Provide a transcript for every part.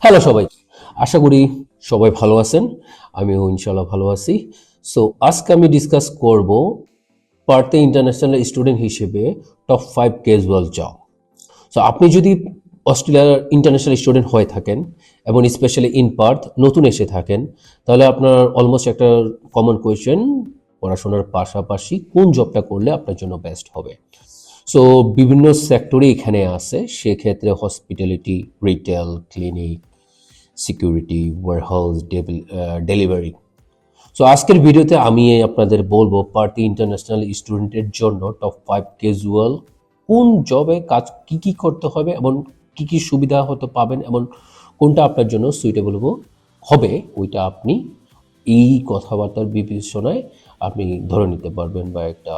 Hello সবাই, আশা করি সবাই ভালো আছেন। আমিও ইনশাল্লাহ ভালো আছি। সো আজকে আমি ডিসকাস করব পার্থে ইন্টারন্যাশনাল স্টুডেন্ট হিসেবে টপ 5 ক্যাজুয়াল জব। সো আপনি যদি অস্ট্রেলিয়ার ইন্টারন্যাশনাল স্টুডেন্ট হয়ে থাকেন এবং স্পেশালি ইন পার্থ নতুন এসে থাকেন, তাহলে আপনার অলমোস্ট একটা কমন কোয়েশ্চেন, পড়াশোনার পাশাপাশি কোন জবটা করলে আপনার জন্য বেস্ট হবে। সো বিভিন্ন সেক্টরে এখানে আছে, সেক্ষেত্রে hospitality, retail, clinic, security, warehouse, delivery. So আজকের ভিডিওতে আমি আপনাদের বলবো পার্টি ইন্টারন্যাশনাল স্টুডেন্টের জন্য টপ 5 ক্যাজুয়াল কোন জবে কাজ কি কি করতে হবে এবং কি কি সুবিধা হতে পাবেন এবং কোনটা আপনার জন্য সুইটেবল হবে ওইটা আপনি এই কথাবার্তার বিবেচনায় আপনি ধরে নিতে পারবেন বা একটা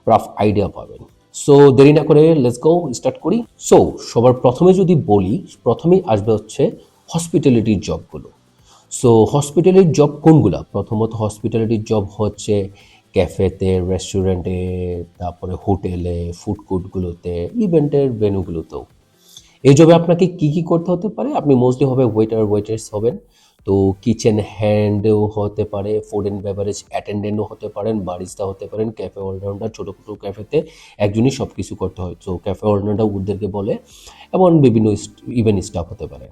রাফ আইডিয়া পাবেন। সো দেরি না করে লেটস গো স্টার্ট করি। সো সবার প্রথমে যদি বলি, প্রথমেই আসবে হচ্ছে হসপিটালিটির জবগুলো। সো হসপিটালিটির জব কোনগুলা? প্রথমত হসপিটালিটির জব হচ্ছে ক্যাফেতে, রেস্টুরেন্টে, তারপরে হোটেলে, ফুড কোর্টগুলোতে, ইভেন্টের ভেন্যুগুলোতেও। এই জবে আপনাকে কি কি করতে হতে পারে? আপনি মোস্টলি হবে ওয়েটার ওয়েটার্স হবেন। তো কিচেন হ্যান্ডও হতে পারে, ফুড অ্যান্ড বেভারেজ অ্যাটেন্ডেন্টও হতে পারেন, বারিস্তা হতে পারেন, ক্যাফে অলরাউন্ডার। ছোটো ছোটো ক্যাফেতে একজনই সব কিছু করতে হয়, তো ক্যাফে অলরাউন্ডার ওদেরকে বলে। এবং বিভিন্ন ইভেন্ট স্টাফ হতে পারে।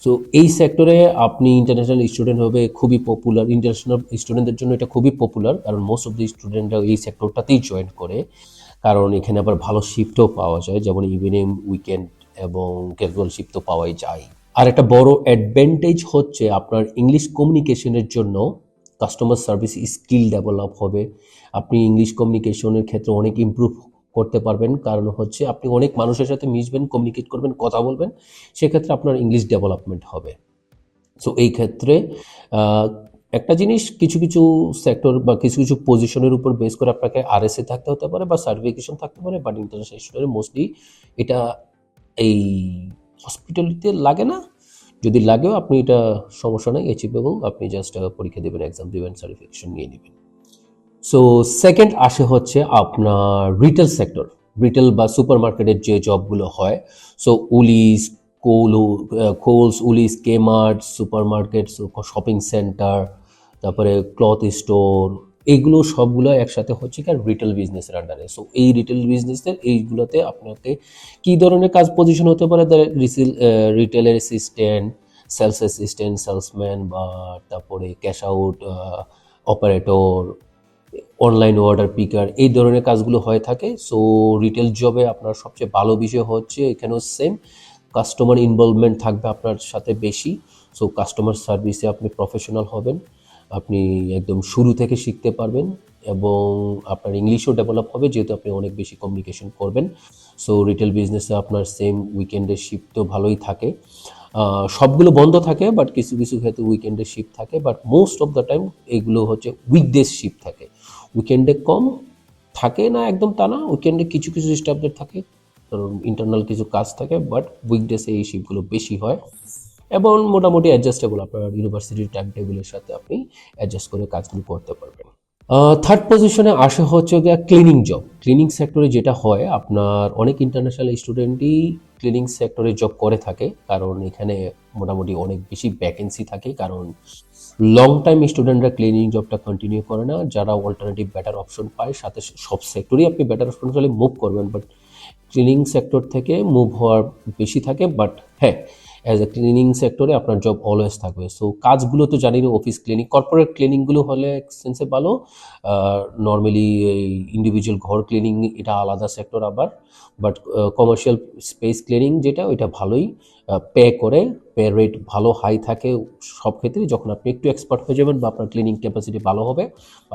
সো এই সেক্টরে আপনি ইন্টারন্যাশনাল স্টুডেন্ট হবে খুবই পপুলার, ইন্টারন্যাশনাল স্টুডেন্টদের জন্য এটা খুবই পপুলার, কারণ মোস্ট অফ দি স্টুডেন্টরা এই সেক্টরটাতেই জয়েন করে। কারণ এখানে আবার ভালো শিফটও পাওয়া যায়, যেমন ইভিনিং, উইকেন্ড এবং ক্যাজুয়াল শিফট তো পাওয়াই যায়। আর একটা বড় অ্যাডভান্টেজ হচ্ছে আপনার ইংলিশ কমিউনিকেশনের জন্য কাস্টমার সার্ভিস স্কিল ডেভেলপ হবে। আপনি ইংলিশ কমিউনিকেশনের ক্ষেত্রে অনেক ইমপ্রুভ করতে পারবেন, কারণ হচ্ছে আপনি অনেক মানুষের সাথে মিশবেন, কমিউনিকেট করবেন, কথা বলবেন, সেক্ষেত্রে আপনার ইংলিশ ডেভেলপমেন্ট হবে। সো এই ক্ষেত্রে আহ, একটা জিনিস, কিছু কিছু সেক্টর বা কিছু কিছু পজিশনের উপর বেস করে আপনাকে আরএসএ থাকতে হতে পারে বা সার্টিফিকেশন থাকতে পারে, বাট ইন্টারন্যাশনাল স্টুডেন্ট মোস্টলি এটা এই হসপিটালিতে লাগে না। যদি লাগেও আপনি এটা সমস্যা নেই, অ্যাচিভেবল। আপনি জাস্ট পরীক্ষা দেবেন, এক্সাম দেবেন, সার্টিফিকেশন নিয়ে নেবেন। সো সেকেন্ড আসে হচ্ছে আপনার রিটেল সেক্টর। রিটেল বা সুপার মার্কেটের যে জবগুলো হয়, so Woolies, Coles, Woolies, Kmart, supermarket, shopping centre, তারপরে ক্লথ স্টোর, এইগুলো সবগুলো একসাথে হচ্ছে কি রিটেল বিজনেসের আন্ডারে। সো এই রিটেল বিজনেসের এইগুলোতে আপনাকে কি ধরনের কাজ পজিশন হতে পারে? রিটেলের অ্যাসিস্ট্যান্ট, সেলস অ্যাসিস্ট্যান্ট, সেলসম্যান, বা তারপরে cash out operator, online order পিকার, এই ধরনের কাজগুলো হয়ে থাকে। সো রিটেল জবে আপনার সবচেয়ে ভালো বিষয় হচ্ছে এখানেও সেম, কাস্টমার ইনভলভমেন্ট থাকবে আপনার সাথে বেশি। সো কাস্টমার সার্ভিসে আপনি প্রফেশনাল হবেন, আপনি একদম শুরু থেকে শিখতে পারবেন এবং আপনার ইংলিশও ডেভেলপ হবে, যেহেতু আপনি অনেক বেশি কমিউনিকেশন করবেন। সো রিটেল বিজনেসে আপনার সেম উইকেন্ডের শিফট তো ভালোই থাকে। সবগুলো বন্ধ থাকে, বাট কিছু কিছু ক্ষেত্রে উইকেন্ডের শিফট থাকে, but most of the time এগুলো হচ্ছে উইকডেজ শিফট থাকে। উইকেন্ডে কম থাকে না, একদম তা না, উইকেন্ডে কিছু কিছু স্টাফদের থাকে, কারণ ইন্টারনাল কিছু কাজ থাকে, বাট উইকডেসে এই শিফটগুলো বেশি হয় এবং মোটামুটি অ্যাডজাস্টেবল। আপনার ইউনিভার্সিটির টাইম টেবিলের সাথে আপনি অ্যাডজাস্ট করে কাজগুলো করতে পারবেন। থার্ড পজিশনে আসে হচ্ছে গিয়ে ক্লিনিং জব। ক্লিনিং সেক্টরে যেটা হয়, আপনার অনেক ইন্টারন্যাশনাল স্টুডেন্টই ক্লিনিং সেক্টরে জব করে থাকে, কারণ এখানে মোটামুটি অনেক বেশি ভ্যাকেন্সি থাকে। কারণ লং টাইম স্টুডেন্টরা ক্লিনিং জবটা কন্টিনিউ করে না, যারা অল্টারনেটিভ বেটার অপশন পায়, সাথে সব সেক্টরেই আপনি বেটার অপশন হলে মুভ করবেন, বাট ক্লিনিং সেক্টর থেকে মুভ হওয়ার বেশি থাকে। বাট হ্যাঁ, অ্যাজ এ ক্লিনিং সেক্টরে আপনার জব অলওয়েজ থাকবে। সো কাজগুলো তো জানি না, অফিস ক্লিনিং, কর্পোরেট ক্লিনিংগুলো হলে সেন্সে ভালো। নর্মালি এই ইন্ডিভিজুয়াল ঘর ক্লিনিং এটা আলাদা সেক্টর আবার। বাট কমার্শিয়াল স্পেস ক্লিনিং যেটা, ওইটা ভালোই পে করে, পে রেট ভালো হাই থাকে সব ক্ষেত্রে। যখন আপনি একটু এক্সপার্ট হয়ে যাবেন বা আপনার ক্লিনিং ক্যাপাসিটি ভালো হবে,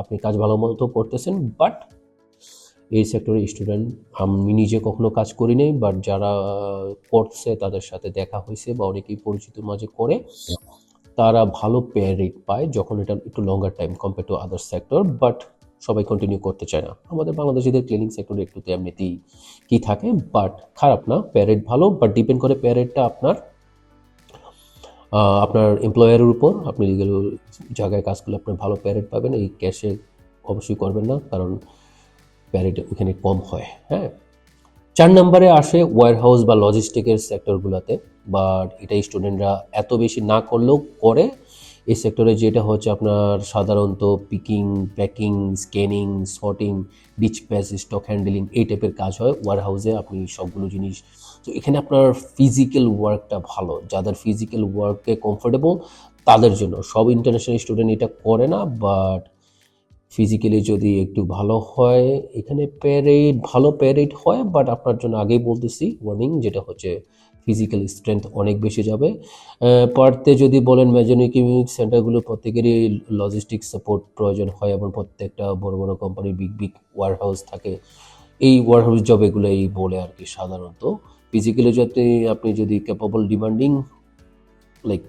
আপনি কাজ ভালো মতো করতেছেন। বাট এই সেক্টরে স্টুডেন্ট, আমি নিজে কখনো কাজ করি নাই, বাট যারা করছে তাদের সাথে দেখা হয়েছে বা অনেকেই পরিচিত মাঝে করে, তারা ভালো পে রেট পায় যখন এটা একটু লঙ্গার time compare to other sector. But সবাই কন্টিনিউ করতে চায় না। আমাদের বাংলাদেশিদের ক্লিনিং সেক্টরে একটু তো এমনিতেই কি থাকে, বাট খারাপ না, পে রেট ভালো। বাট ডিপেন্ড করে পে রেটটা আপনার আপনার এমপ্লয়ারের উপর। আপনি লিগেল জায়গায় কাজ করলে আপনার ভালো পে রেট পাবেন, এই ক্যাশে অবশ্যই করবেন না, কারণ পে রেট ওখানে কম হয়। হ্যাঁ, 4 নম্বরে আসে ওয়্যারহাউস বা লজিস্টিকের সেক্টরগুলোতে, বাট এটা স্টুডেন্টরা এত বেশি না করলেও করে। এই সেক্টরে যেটা হচ্ছে আপনার সাধারণত picking, packing, scanning, sorting, dispatch, stock handling এই টাইপের কাজ হয় ওয়্যারহাউসে। আপনি সবগুলো জিনিস, তো এখানে আপনার ফিজিক্যাল ওয়ার্কটা ভালো, যাদের ফিজিক্যাল ওয়ার্কে কমফোর্টেবল তাদের জন্য। সব ইন্টারন্যাশনাল স্টুডেন্ট এটা করে না, বাট ফিজিক্যালি যদি একটু ভালো হয় এখানে ভালো পে রেট হয়, বাট আপনার জন্য আগেই বলতেছি ওয়ার্নিং, যেটা হচ্ছে ফিজিক্যাল স্ট্রেংথ অনেক বেশি যাবে। পারতে যদি বলেন ম্যানেজমেন্ট সেন্টারগুলো প্রত্যেকেরই লজিস্টিক সাপোর্ট প্রয়োজন হয় এবং প্রত্যেকটা বড় বড় কোম্পানির বিগ বিগ ওয়ারহাউস থাকে। এই ওয়ারহাউস জব এগুলোই বলে আর কি সাধারণত। ফিজিক্যালি যদি আপনি যদি ক্যাপাবল ডিমান্ডিং লাইক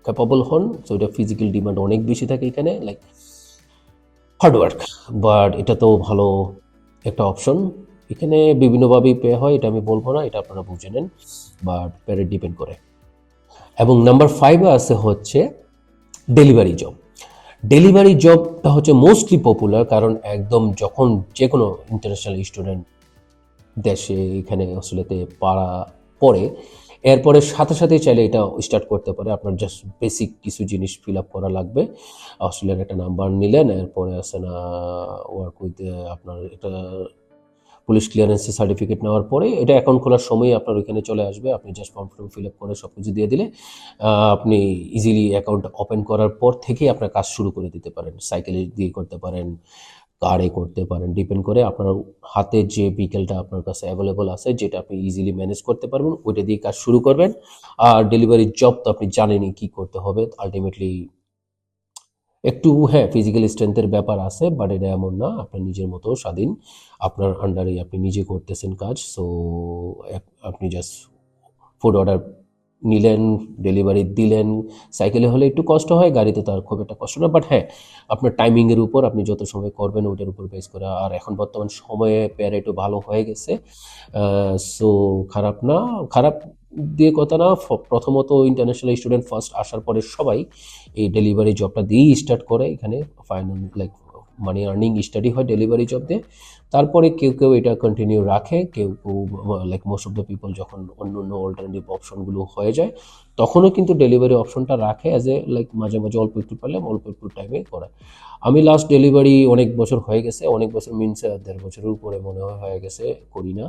ক্যাপাবল হন, সো এটা ফিজিক্যাল ডিমান্ড অনেক বেশি থাকে এখানে, লাইক হার্ডওয়ার্ক। বাট এটা তো ভালো একটা অপশন। এখানে বিভিন্নভাবেই পে হয়, এটা আমি বলবো না, এটা আপনারা বুঝে নেন, বাট পেরে ডিপেন্ড করে। এবং নাম্বার 5 আছে হচ্ছে ডেলিভারি জব। ডেলিভারি জবটা হচ্ছে মোস্টলি পপুলার, কারণ একদম যখন যে কোনো ইন্টারন্যাশনাল স্টুডেন্ট দেশে এখানে অস্ট্রেলিয়াতে পড়ে, এরপরে সাথে সাথেই চাইলে এটা স্টার্ট করতে পারে। আপনার জাস্ট বেসিক কিছু জিনিস ফিল আপ করা লাগবে। অস্ট্রেলিয়ার একটা নাম্বার নিলেন, এরপরে আছে না ওয়ার্ক উইথ, আপনার এটা পুলিশ ক্লিয়ারেন্সের সার্টিফিকেট নেওয়ার পরে এটা অ্যাকাউন্ট খোলার সময় আপনার ওইখানে চলে আসবে। আপনি জাস্ট ফর্ম ফিল আপ করে সব কিছু দিয়ে দিলে আপনি ইজিলি অ্যাকাউন্ট ওপেন করার পর থেকেই আপনার কাজ শুরু করে দিতে পারেন। সাইকেলে দিয়ে করতে পারেন, কারে করতে পারেন, ডিপেন্ড করে আপনার হাতে যে বিকেলটা আপনার কাছে অ্যাভেলেবল আছে, যেটা আপনি ইজিলি ম্যানেজ করতে পারবেন, ওইটা দিয়ে কাজ শুরু করবেন। আর ডেলিভারি জব তো আপনি জানেনই কি করতে হবে আলটিমেটলি। একটু হ্যাঁ ফিজিক্যাল স্ট্রেংথের ব্যাপার আছে, বাট এটা এমন না, আপনার নিজের মতো স্বাধীন, আপনার আন্ডারে আপনি নিজে করতেছেন কাজ। সো আপনি জাস্ট ফুড অর্ডার নিলেন, ডেলিভারি দিলেন। সাইকেলে হলে একটু কষ্ট হয়, গাড়িতে তো আর খুব একটা কষ্ট না, বাট হ্যাঁ আপনার টাইমিংয়ের উপর আপনি যত সময় করবেন ওইটার উপর বেস করে। আর এখন বর্তমান সময়ে পেয়ার একটু ভালো হয়ে গেছে, সো খারাপ না। খারাপ দিয়ে কথা না, প্রথমত ইন্টারন্যাশনাল স্টুডেন্ট ফার্স্ট আসার পরে সবাই এই ডেলিভারি জবটা দিয়েই স্টার্ট করে। এখানে ফাইনাল লাইক মানি আর্নিং স্টাডি হয় ডেলিভারি জব দিয়ে। তারপরে কেউ কেউ এটা কন্টিনিউ রাখে, কেউ কেউ like most of the people যখন অন্য অন্য অল্টারনেটিভ অপশনগুলো হয়ে যায় তখনও কিন্তু ডেলিভারি অপশনটা রাখে অ্যাজ এ লাইক মাঝে মাঝে অল্প একটু পারলে অল্প একটু টাইমে করে। আমি লাস্ট ডেলিভারি অনেক বছর হয়ে গেছে, অনেক বছর মিনস 1.5 বছরের উপরে মনে হয় হয়ে গেছে করি না,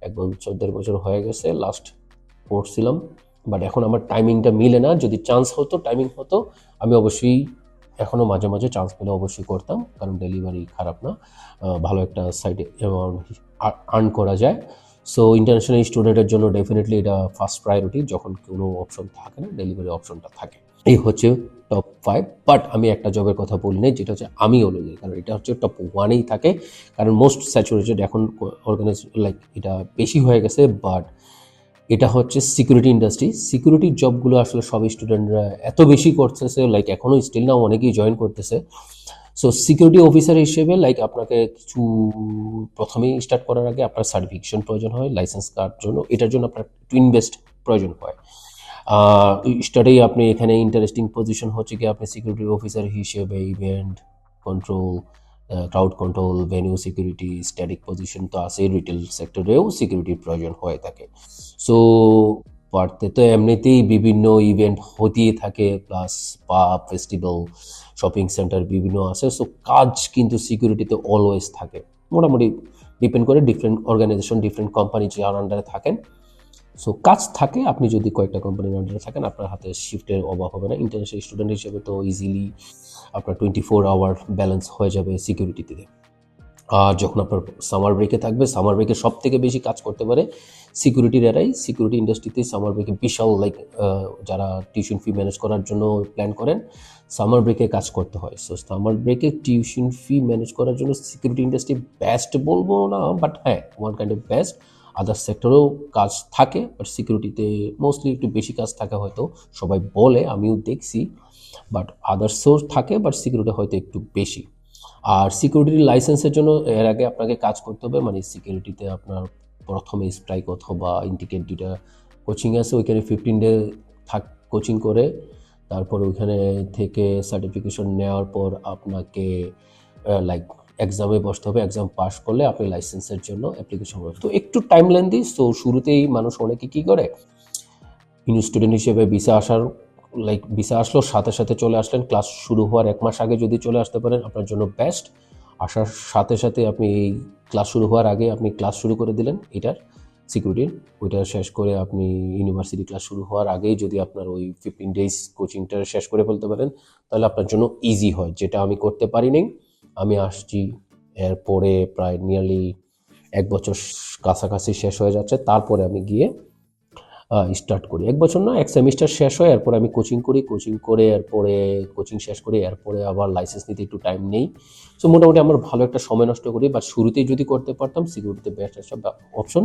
1 বছর 1.5 বছর হয়ে গেছে লাস্ট করছিলাম। বাট এখন আমার টাইমিংটা মিলে না, যদি চান্স হতো টাইমিং হতো আমি অবশ্যই এখনও মাঝে মাঝে চান্স পেলে অবশ্যই করতাম, কারণ ডেলিভারি খারাপ না, ভালো একটা সাইডে আর্ন করা যায়। সো ইন্টারন্যাশনাল স্টুডেন্টের জন্য ডেফিনেটলি এটা ফার্স্ট প্রায়োরিটি, যখন কোনো অপশন থাকে না ডেলিভারি অপশনটা থাকে। এই হচ্ছে টপ 5। বাট আমি একটা জবের কথা বলি নাই, যেটা হচ্ছে আমি অনুযায়ী, কারণ এটা হচ্ছে টপ 1-এই থাকে, কারণ মোস্ট স্যাচুরেটেড এখন অর্গানাইজ লাইক এটা বেশি হয়ে গেছে। বাট এটা হচ্ছে সিকিউরিটি ইন্ডাস্ট্রি। সিকিউরিটি জবগুলো আসলে সব স্টুডেন্টরা এত বেশি করতেছে, লাইক এখনও স্টিল নাও অনেকেই জয়েন করতেছে। সো সিকিউরিটি অফিসার হিসেবে লাইক আপনাকে কিছু প্রথমেই স্টার্ট করার আগে আপনার সার্টিফিকেশন প্রয়োজন হয় লাইসেন্স কার্ড জন্য, এটার জন্য আপনার একটু ইনভেস্ট প্রয়োজন হয়। স্টার্টেই আপনি এখানে ইন্টারেস্টিং পজিশন হচ্ছে কি, আপনি সিকিউরিটি অফিসার হিসেবে event control, crowd control, venue security, static position তো আছে, রিটেল সেক্টরেও সিকিউরিটির প্রয়োজন হয়ে থাকে। সো পারতে তো এমনিতেই বিভিন্ন ইভেন্ট হতেই থাকে, প্লাস পাব, ফেস্টিভ্যাল, শপিং সেন্টার বিভিন্ন আছে। সো কাজ কিন্তু সিকিউরিটিতে অলওয়েজ থাকে, মোটামুটি ডিপেন্ড করে ডিফারেন্ট অর্গানাইজেশন, ডিফারেন্ট কোম্পানি যার আন্ডারে থাকেন। সো কাজ থাকে, আপনি যদি কয়েকটা কোম্পানির আন্ডারে থাকেন আপনার হাতে শিফটের অভাব হবে না। ইন্টারন্যাশনাল স্টুডেন্ট হিসেবে তো ইজিলি আপনার 24 আওয়ার ব্যালেন্স হয়ে যাবে সিকিউরিটিতে। আর যখন আপনার সামার ব্রেকে থাকবে, সামার ব্রেকে সব থেকে বেশি কাজ করতে পারে সিকিউরিটির এরাই। সিকিউরিটি ইন্ডাস্ট্রিতে সামার ব্রেকে বিশাল লাইক যারা টিউশন ফি ম্যানেজ করার জন্য প্ল্যান করেন সামার ব্রেকে কাজ করতে হয়। সো সামার ব্রেকে টিউশন ফি ম্যানেজ করার জন্য সিকিউরিটি ইন্ডাস্ট্রি বেস্ট বলবো না, বাট হ্যাঁ ওয়ান কাইন্ড অফ বেস্ট। আদার সেক্টরেও কাজ থাকে, বাট সিকিউরিটিতে মোস্টলি একটু বেশি কাজ থাকে হয়তো, সবাই বলে, আমিও দেখছি। বাট আদার্সও থাকে, বাট সিকিউরিটি হয়তো একটু বেশি। আর সিকিউরিটি লাইসেন্সের জন্য এর আগে আপনাকে কাজ করতে হবে, মানে সিকিউরিটিতে আপনার প্রথমে স্ট্রাইক অথবা ইন্ডিকেট দুইটা কোচিং আছে, ওইখানে 15 ডে কোচিং করে তারপর ওইখানে থেকে সার্টিফিকেশন নেওয়ার পর আপনাকে লাইক এক্সামে বসতে হবে, এক্সাম পাস করলে আপনি লাইসেন্সের জন্য অ্যাপ্লিকেশন করবেন। তো একটু টাইম লেন্দি। সো শুরুতেই মানুষ অনেকে কী করে, স্টুডেন্ট হিসেবে ভিসা আসার ভিসা আসলো সাথে সাথে চলে আসলেন, ক্লাস শুরু হওয়ার 1 মাস আগে যদি চলে আসতে পারেন আপনার জন্য বেস্ট। আসার সাথে সাথে আপনি এই ক্লাস শুরু হওয়ার আগে আপনি ক্লাস শুরু করে দিলেন এটার সিকিউরিটির, ওইটা শেষ করে আপনি ইউনিভার্সিটি ক্লাস শুরু হওয়ার আগেই যদি আপনার ওই 15 ডেজ কোচিংটা শেষ করে ফেলতে পারেন তাহলে আপনার জন্য ইজি হয়, যেটা আমি করতে পারিনি। আমি আসছি এরপরে প্রায় নিয়ারলি 1 বছর কাছাকাছি শেষ হয়ে যাচ্ছে, তারপরে আমি গিয়ে স্টার্ট করি। 1 বছর না, 1 সেমিস্টার শেষ হয়, এরপরে আমি কোচিং করি, কোচিং করে এরপরে কোচিং শেষ করি, এরপরে আবার লাইসেন্স নিতে একটু টাইম নেই। সো মোটামুটি আমার ভালো একটা সময় নষ্ট করি, বাট শুরুতেই যদি করতে পারতাম সিকিউরিটিতে বেস্ট একটা অপশন।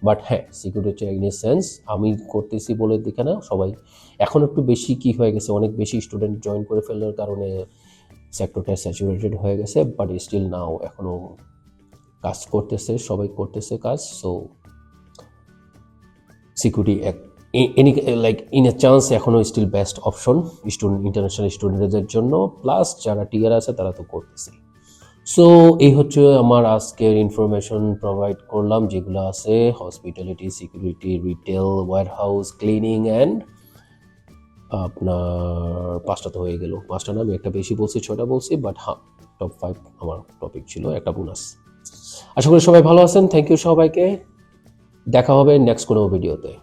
বাট হ্যাঁ, সিকিউরিটি ইন এ সেন্স আমি করতেছি বলে দেখে না, সবাই এখন একটু বেশি কি হয়ে গেছে, অনেক বেশি স্টুডেন্ট জয়েন করে ফেলার কারণে সেক্টরটা স্যাচুরেটেড হয়ে গেছে, বাট স্টিল নাও এখনও কাজ করতেছে, সবাই করতেছে কাজ। So security any in a chance এখনও still best option student, international স্টুডেন্টদের জন্য, প্লাস যারা টিয়ার আছে তারা তো করতেছে। সো এই হচ্ছে আমার আজকের ইনফরমেশন প্রোভাইড করলাম, যেগুলো আছে hospitality, security, retail, warehouse, cleaning and আপনার 5টা তো হয়ে গেল, 5টা না, আমি একটা বেশি বলছি, 6টা বলছি, বাট হ্যাঁ টপ 5 আমার টপিক ছিল, একটা বোনাস। আশা করি সবাই ভালো আছেন, থ্যাংক ইউ সবাইকে, দেখা হবে নেক্সট কোনো ভিডিওতে।